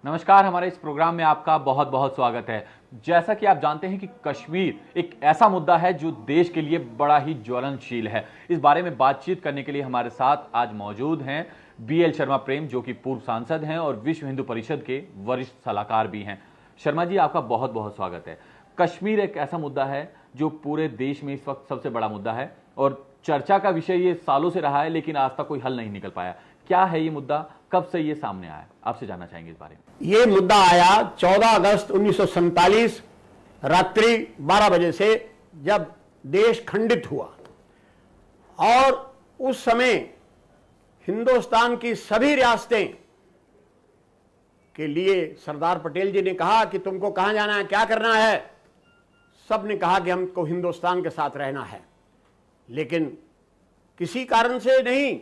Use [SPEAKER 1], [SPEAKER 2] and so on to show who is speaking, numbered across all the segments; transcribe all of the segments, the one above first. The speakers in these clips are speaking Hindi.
[SPEAKER 1] नमस्कार, हमारे इस प्रोग्राम में आपका बहुत बहुत स्वागत है। जैसा कि आप जानते हैं कि कश्मीर एक ऐसा मुद्दा है जो देश के लिए बड़ा ही ज्वलनशील है। इस बारे में बातचीत करने के लिए हमारे साथ आज मौजूद हैं बीएल शर्मा प्रेम, जो कि पूर्व सांसद हैं और विश्व हिंदू परिषद के वरिष्ठ सलाहकार भी हैं। शर्मा जी, आपका बहुत बहुत स्वागत है। कश्मीर एक ऐसा मुद्दा है जो पूरे देश में इस वक्त सबसे बड़ा मुद्दा है और चर्चा का विषय ये सालों से रहा है, लेकिन आज तक कोई हल नहीं निकल पाया। क्या है ये मुद्दा, कब से ये सामने आया, आपसे जानना चाहेंगे इस बारे में।
[SPEAKER 2] ये मुद्दा आया 14 अगस्त 1947 रात्रि 12 बजे से, जब देश खंडित हुआ। और उस समय हिंदुस्तान की सभी रियासतें के लिए सरदार पटेल जी ने कहा कि तुमको कहां जाना है, क्या करना है। सब ने कहा कि हमको हिंदुस्तान के साथ रहना है, लेकिन किसी कारण से नहीं।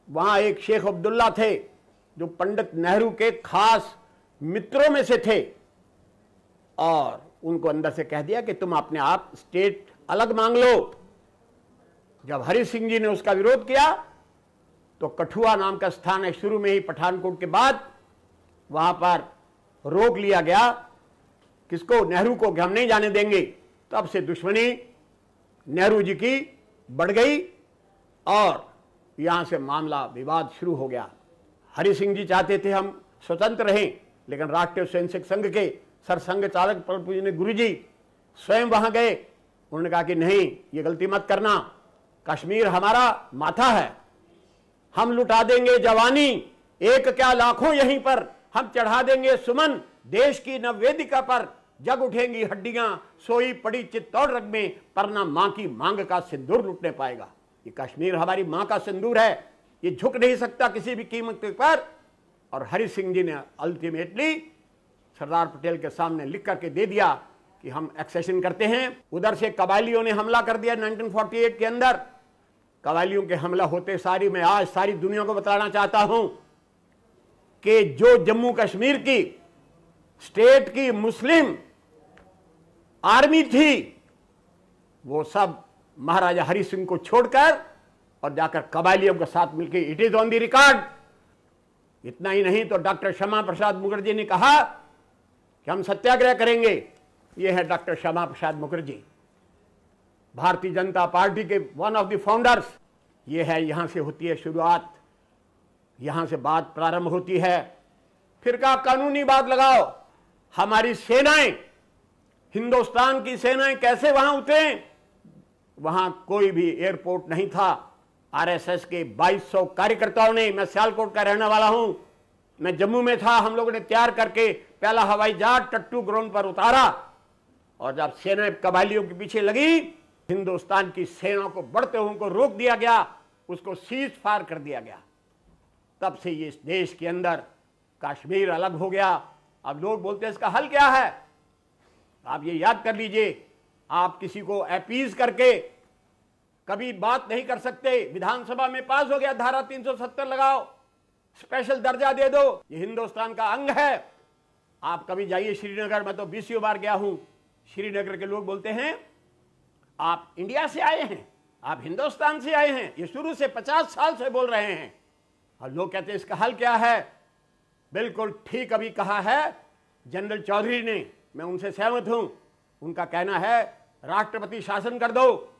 [SPEAKER 2] वहां एक शेख अब्दुल्ला थे जो पंडित नेहरू के खास मित्रों में से थे, और उनको अंदर से कह दिया कि तुम अपने आप स्टेट अलग मांग लो। जब हरि सिंह जी ने उसका विरोध किया तो कठुआ नाम का स्थान है, शुरू में ही पठानकोट के बाद, वहां पर रोक लिया गया। किसको? नेहरू को, कि हम नहीं जाने देंगे। तब से दुश्मनी नेहरू जी की बढ़ गई और यहां से मामला विवाद शुरू हो गया। हरि सिंह जी चाहते थे हम स्वतंत्र रहें, लेकिन राष्ट्रीय स्वयंसेवक संघ के सरसंघ चालक परम पूजनीय गुरु जी स्वयं वहां गए। उन्होंने कहा कि नहीं, ये गलती मत करना, कश्मीर हमारा माथा है, हम लुटा देंगे जवानी, एक क्या लाखों यहीं पर, हम चढ़ा देंगे सुमन देश की नववेदिका पर, जग उठेंगी हड्डियां सोई पड़ी चित्तौड़ रग में, पर ना मां की मांग का सिंदूर लुटने पाएगा। ये कश्मीर हमारी मां का सिंदूर है, ये झुक नहीं सकता किसी भी कीमत पर। और हरि सिंह जी ने अल्टीमेटली सरदार पटेल के सामने लिख करके दे दिया कि हम एक्सेशन करते हैं। उधर से कबायलियों ने हमला कर दिया 1948 के अंदर। कबायलियों के हमला होते सारी मैं आज सारी दुनिया को बताना चाहता हूं कि जो जम्मू कश्मीर की स्टेट की मुस्लिम आर्मी थी, वो सब महाराजा हरि सिंह को छोड़कर और जाकर कबायलियों के साथ मिलकर, it is on the record. इतना ही नहीं तो डॉक्टर श्यामा प्रसाद मुखर्जी ने कहा कि हम सत्याग्रह करेंगे। ये है डॉक्टर श्यामा प्रसाद मुखर्जी, भारतीय जनता पार्टी के वन ऑफ द फाउंडर्स। ये है, यहां से होती है शुरुआत, यहां से बात प्रारंभ होती है। फिर कहा कानूनी बात लगाओ। हमारी सेनाएं, हिंदुस्तान की सेनाएं कैसे वहां उतरे? वहां कोई भी एयरपोर्ट नहीं था। आरएसएस के 2200 कार्यकर्ताओं ने, मैं सियालकोट का रहने वाला हूं, मैं जम्मू में था, हम लोगों ने तैयार करके पहला हवाई जहाज टट्टू ग्राउंड पर उतारा। और जब सेना कबायलियों के पीछे लगी, हिंदुस्तान की सेना को बढ़ते हुए को रोक दिया गया, उसको सीज फायर कर दिया गया। तब से ये इस देश के अंदर कश्मीर अलग हो गया। अब लोग बोलते हैं इसका हल क्या है? आप ये याद कर लीजिए, आप किसी को अपीज करके कभी बात नहीं कर सकते। विधानसभा में पास हो गया, धारा 370 लगाओ, स्पेशल दर्जा दे दो, ये हिंदुस्तान का अंग है। आप कभी जाइए श्रीनगर, मैं तो 20 बार गया हूं। श्रीनगर के लोग बोलते हैं आप इंडिया से आए हैं, आप हिंदुस्तान से आए हैं, ये शुरू से 50 साल से बोल रहे हैं। और लोग कहते हैं इसका हल क्या है? बिल्कुल ठीक अभी कहा है जनरल चौधरी ने, मैं उनसे सहमत हूं। उनका कहना है राष्ट्रपति शासन कर दो,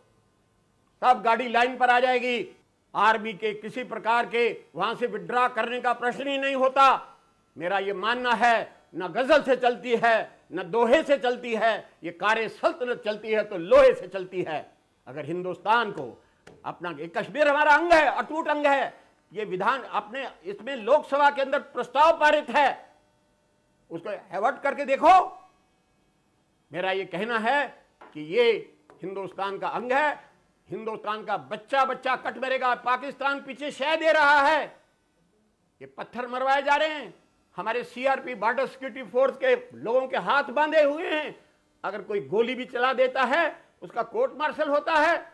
[SPEAKER 2] तब गाड़ी लाइन पर आ जाएगी। आर्मी के किसी प्रकार के वहां से विड्रॉ करने का प्रश्न ही नहीं होता। मेरा यह मानना है, न गजल से चलती है, न दोहे से चलती है, ये कार्य सल्तनत चलती है तो लोहे से चलती है। अगर हिंदुस्तान को अपना, कश्मीर हमारा अंग है, अटूट अंग है। ये विधान अपने, इसमें लोकसभा के अंदर प्रस्ताव पारित है, उसको एवर्ट करके देखो। मेरा ये कहना है कि ये हिंदुस्तान का अंग है। हिंदुस्तान का बच्चा बच्चा कट मरेगा। पाकिस्तान पीछे शह दे रहा है, ये पत्थर मरवाए जा रहे हैं। हमारे सीआरपी बॉर्डर सिक्योरिटी फोर्स के लोगों के हाथ बांधे हुए हैं। अगर कोई गोली भी चला देता है, उसका कोर्ट मार्शल होता है।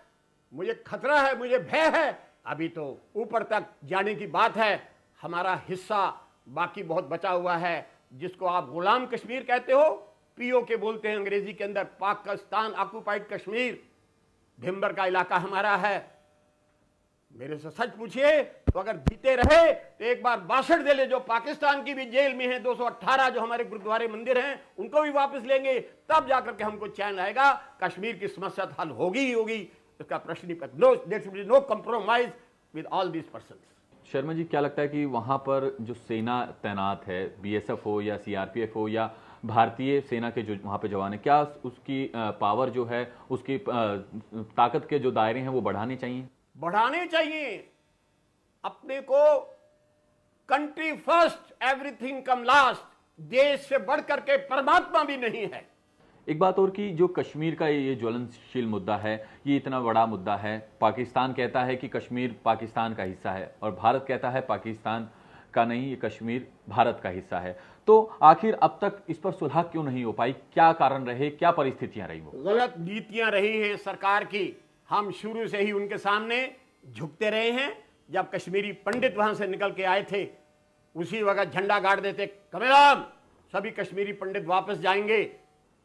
[SPEAKER 2] मुझे खतरा है, मुझे भय है। अभी तो ऊपर तक जाने की बात है, हमारा हिस्सा बाकी बहुत बचा हुआ है, जिसको आप गुलाम कश्मीर कहते हो, पीओके बोलते हैं अंग्रेजी के अंदर, पाकिस्तान ऑक्युपाइड कश्मीर। भिम्बर का इलाका हमारा है। मेरे से सच पूछिए, तो अगर जीते रहे तो एक बार 62 जिले जो पाकिस्तान की भी जेल में हैं, 218 जो हमारे गुरुद्वारे मंदिर हैं, उनको भी वापस लेंगे, तब जाकर के हमको चैन आएगा। कश्मीर की समस्या हल होगी ही होगी, इसका प्रश्न ही no, there should be no compromise with all these persons.
[SPEAKER 1] Sharma ji, क्या लगता है कि वहां पर जो सेना तैनात है, बीएसएफ हो या सीआरपीएफ हो या भारतीय सेना के जो वहां पे जवान है, क्या उसकी पावर जो है, उसकी ताकत के जो दायरे हैं वो बढ़ाने चाहिए?
[SPEAKER 2] बढ़ाने चाहिए। अपने को कंट्री फर्स्ट, एवरीथिंग कम लास्ट, देश से बढ़कर के परमात्मा भी नहीं है।
[SPEAKER 1] एक बात और कि जो कश्मीर का ये ज्वलनशील मुद्दा है, ये इतना बड़ा मुद्दा है। पाकिस्तान कहता है कि कश्मीर पाकिस्तान का हिस्सा है और भारत कहता है पाकिस्तान का नहीं, ये कश्मीर भारत का हिस्सा है। तो आखिर अब तक इस पर सुलह क्यों नहीं हो पाई? क्या कारण रहे, क्या परिस्थितियां रही? वो
[SPEAKER 2] गलत नीतियां रही हैं सरकार की। हम शुरू से ही उनके सामने झुकते रहे हैं। जब कश्मीरी पंडित वहां से निकल के आए थे, उसी वक्त झंडा गाड़ देते, कमेराम सभी कश्मीरी पंडित वापस जाएंगे।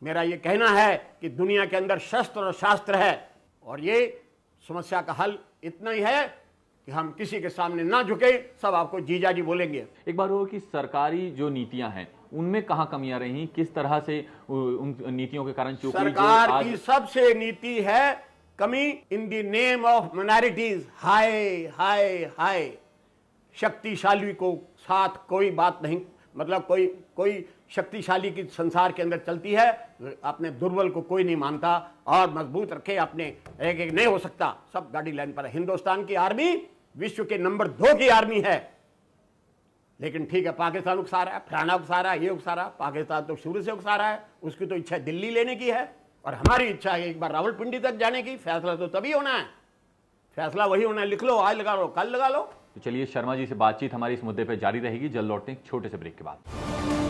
[SPEAKER 2] मेरा यह कहना है कि दुनिया के अंदर शस्त्र और शास्त्र है, और ये समस्या का हल इतना ही है कि हम किसी के सामने ना झुके, सब आपको जीजा जी बोलेंगे।
[SPEAKER 1] एक बार हो कि सरकारी जो नीतियां हैं उनमें कहां कमियां रही, किस तरह से उन नीतियों के कारण चूक हुई?
[SPEAKER 2] सरकार की सबसे नीति है कमी in the name of minorities. हाय हाय हाय, शक्तिशाली को साथ कोई बात नहीं, मतलब कोई शक्तिशाली की संसार के अंदर चलती है, अपने दुर्बल को कोई नहीं मानता, और मजबूत रखे अपने, एक एक नहीं हो सकता, सब गाड़ी लाइन पर है। हिंदुस्तान की आर्मी विश्व के नंबर 2 की आर्मी है, लेकिन ठीक है पाकिस्तान उकसा रहा है, फलाना उकसा रहा है, ये उकसा रहा है। पाकिस्तान तो शुरू से उकसा रहा है, उसकी तो इच्छा दिल्ली लेने की है, और हमारी इच्छा है एक बार रावलपिंडी तक जाने की। फैसला तो तभी होना है, फैसला वही होना है, लिख लो, आज लगा लो, कल लगा लो।
[SPEAKER 1] तो चलिए, शर्मा जी से बातचीत हमारी इस मुद्दे पर जारी रहेगी। जल्द लौटते हैं छोटे से ब्रेक के बाद।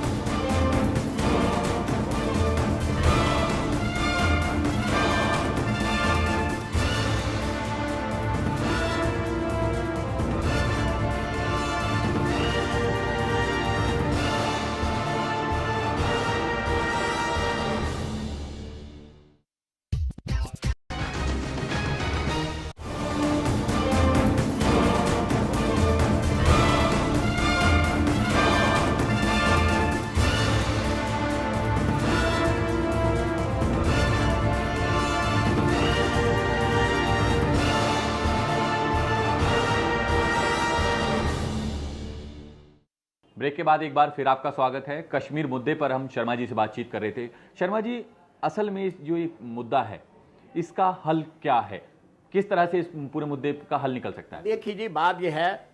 [SPEAKER 1] ब्रेक के बाद एक बार फिर आपका स्वागत है। कश्मीर मुद्दे पर हम शर्मा जी से बातचीत कर रहे थे। शर्मा जी, असल में जो ये मुद्दा है, इसका हल क्या है? किस तरह से इस पूरे मुद्दे का हल निकल सकता है?
[SPEAKER 2] देखिए जी, बात यह है,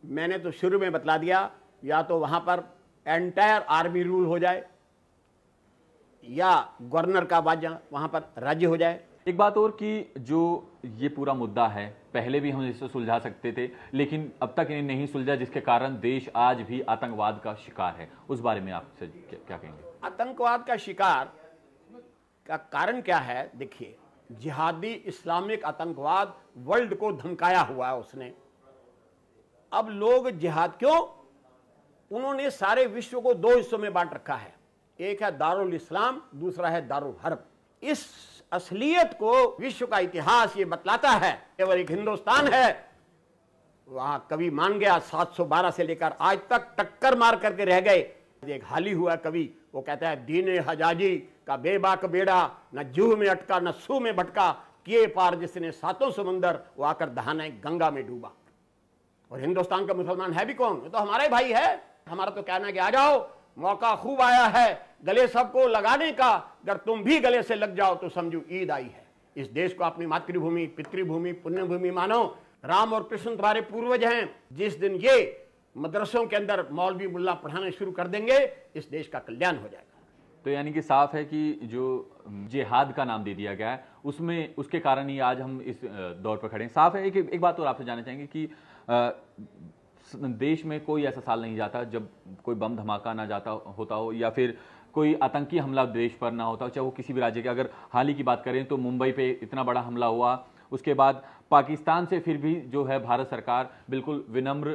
[SPEAKER 2] मैंने तो शुरू में बतला दिया, या तो वहां पर एंटायर आर्मी रूल हो जाए, या गवर्नर का वहां पर राज्य हो जाए।
[SPEAKER 1] एक बात और कि जो ये पूरा मुद्दा है, पहले भी हम इसे सुलझा सकते थे, लेकिन अब तक इन्हें नहीं सुलझा, जिसके कारण देश आज भी आतंकवाद का शिकार है। उस बारे में आपसे क्या कहेंगे?
[SPEAKER 2] आतंकवाद का शिकार का कारण क्या है? देखिए, जिहादी इस्लामिक आतंकवाद वर्ल्ड को धमकाया हुआ है उसने। अब लोग जिहाद क्यों? उन्होंने सारे विश्व को 2 हिस्सों में बांट रखा है, एक है दारुल इस्लाम, दूसरा है दारुल हर्ब। इस असलियत को विश्व का इतिहास ये बतलाता है। केवल एक हिंदुस्तान है, वहां कवि मान गया 712 से लेकर आज तक टक्कर मार करके रह गए। एक हाली हुआ कवि, वो कहता है, दीने हजाजी का बेबाक बेड़ा, न जूह में अटका न सूह में भटका, किए पार जिसने 7 समंदर, वो आकर दहाने गंगा में डूबा। और हिंदुस्तान का मुसलमान है भी कौन? ये तो हमारा ही भाई है। हमारा तो कहना है कि आ जाओ, मौका खूब आया है गले सबको लगाने का, अगर तुम भी गले से लग जाओ तो समझो ईद आई है। इस देश को अपनी मातृभूमि, पितृभूमि, पुण्यभूमि मानो। राम और कृष्ण तुम्हारे पूर्वज हैं। जिस दिन ये मदरसों के अंदर मौलवी मुल्ला पढ़ाना शुरू कर देंगे, इस देश का कल्याण हो जाएगा।
[SPEAKER 1] तो यानी कि साफ है कि जो जिहाद का नाम दे दिया गया है, उसमें उसके कारण ही आज हम इस दौर पर खड़े हैं। साफ है। एक बात और आपसे जानना चाहेंगे कि देश में कोई ऐसा साल नहीं जाता जब कोई बम धमाका ना जाता होता हो, या फिर कोई आतंकी हमला देश पर ना होता हो, चाहे वो किसी भी राज्य के। अगर हाल ही की बात करें तो मुंबई पे इतना बड़ा हमला हुआ, उसके बाद पाकिस्तान से फिर भी जो है भारत सरकार बिल्कुल विनम्र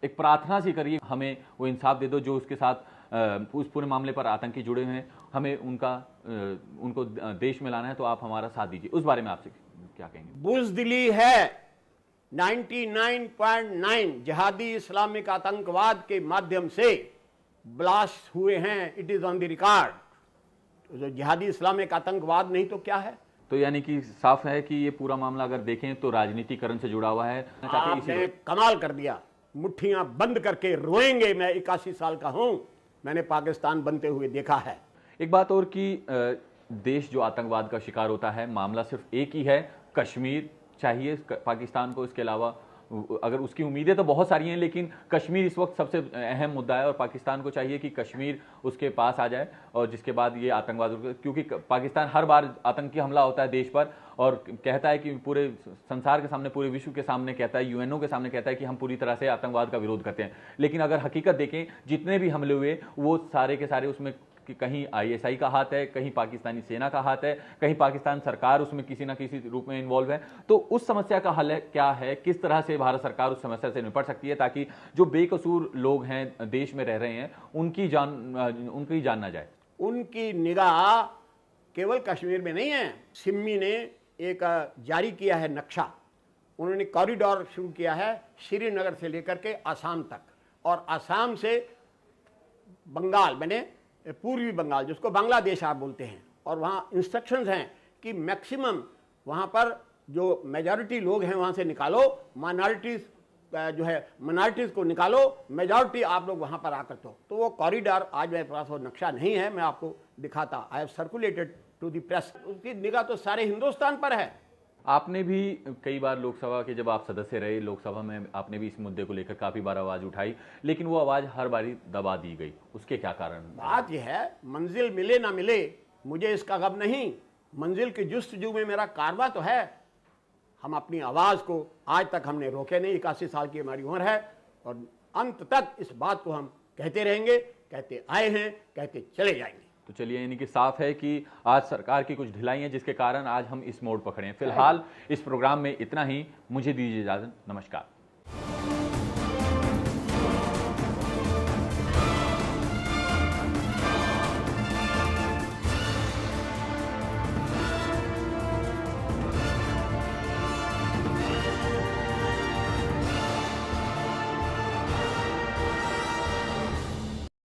[SPEAKER 1] एक प्रार्थना सी करिए, हमें वो इंसाफ दे दो जो उसके साथ उस पूरे मामले पर आतंकी जुड़े हुए हैं, हमें उनको देश में लाना है, तो आप हमारा साथ दीजिए। उस बारे में आपसे क्या कहेंगे?
[SPEAKER 2] बुज़दिली है 99.9 जिहादी इस्लामिक आतंकवाद के माध्यम से ब्लास्ट हुए हैं। It is on the record. जो जिहादी इस्लामिक आतंकवाद नहीं तो क्या है?
[SPEAKER 1] तो यानी कि साफ है कि ये पूरा मामला अगर देखें तो राजनीतिकरण से जुड़ा हुआ है।
[SPEAKER 2] आपने कमाल कर दिया, मुट्ठियां बंद करके रोएंगे। मैं 81 साल का हूं, मैंने पाकिस्तान बनते हुए देखा है।
[SPEAKER 1] एक बात और कि देश जो आतंकवाद का शिकार होता है, मामला सिर्फ एक ही है, कश्मीर चाहिए पाकिस्तान को। इसके अलावा अगर उसकी उम्मीदें तो बहुत सारी हैं, लेकिन कश्मीर इस वक्त सबसे अहम मुद्दा है और पाकिस्तान को चाहिए कि कश्मीर उसके पास आ जाए और जिसके बाद ये आतंकवाद, क्योंकि पाकिस्तान हर बार आतंकी हमला होता है देश पर और कहता है कि पूरे संसार के सामने, पूरे विश्व के सामने कहता है, यूएनओ के सामने कहता है कि हम पूरी तरह से आतंकवाद का विरोध करते हैं। लेकिन अगर हकीकत देखें, जितने भी हमले हुए वो सारे के सारे उसमें कि कहीं आईएसआई का हाथ है, कहीं पाकिस्तानी सेना का हाथ है, कहीं पाकिस्तान सरकार उसमें किसी ना किसी रूप में इन्वॉल्व है। तो उस समस्या का हल क्या है? किस तरह से भारत सरकार उस समस्या से निपट सकती है ताकि जो बेकसूर लोग हैं, देश में रह रहे हैं, उनकी जान ना जाए?
[SPEAKER 2] उनकी निगाह केवल कश्मीर में नहीं है। सिम्मी ने एक जारी किया है नक्शा। उन्होंने कॉरिडोर शुरू किया है श्रीनगर से लेकर के आसाम तक, और आसाम से बंगाल, मैंने पूर्वी बंगाल जिसको बांग्लादेश आप बोलते हैं, और वहाँ इंस्ट्रक्शंस हैं कि मैक्सिमम वहाँ पर जो मेजॉरिटी लोग हैं वहाँ से निकालो, माइनॉरिटीज जो है माइनॉरिटीज को निकालो, मेजॉरिटी आप लोग वहाँ पर आकर तो वो कॉरिडोर, आज मेरे पास वो नक्शा नहीं है, मैं आपको दिखाता। I have circulated to the press. उसकी निगाह तो सारे हिंदुस्तान पर है।
[SPEAKER 1] आपने भी कई बार लोकसभा के, जब आप सदस्य रहे लोकसभा में, आपने भी इस मुद्दे को लेकर काफी बार आवाज उठाई, लेकिन वो आवाज हर बारी दबा दी गई। उसके क्या कारण?
[SPEAKER 2] बात यह है, मंजिल मिले ना मिले मुझे इसका गम नहीं। मंजिल की जुस्तजू में मेरा कारवा तो है। हम अपनी आवाज को आज तक हमने रोके नहीं। 81 साल की हमारी उम्र है और अंत तक इस बात को हम कहते रहेंगे, कहते आए हैं, कहते चले जाएंगे।
[SPEAKER 1] तो चलिए, यानी कि साफ है कि आज सरकार की कुछ ढिलाई है जिसके कारण आज हम इस मोड़ पकड़े हैं। फिलहाल इस प्रोग्राम में इतना ही। मुझे दीजिए इजाजत। नमस्कार।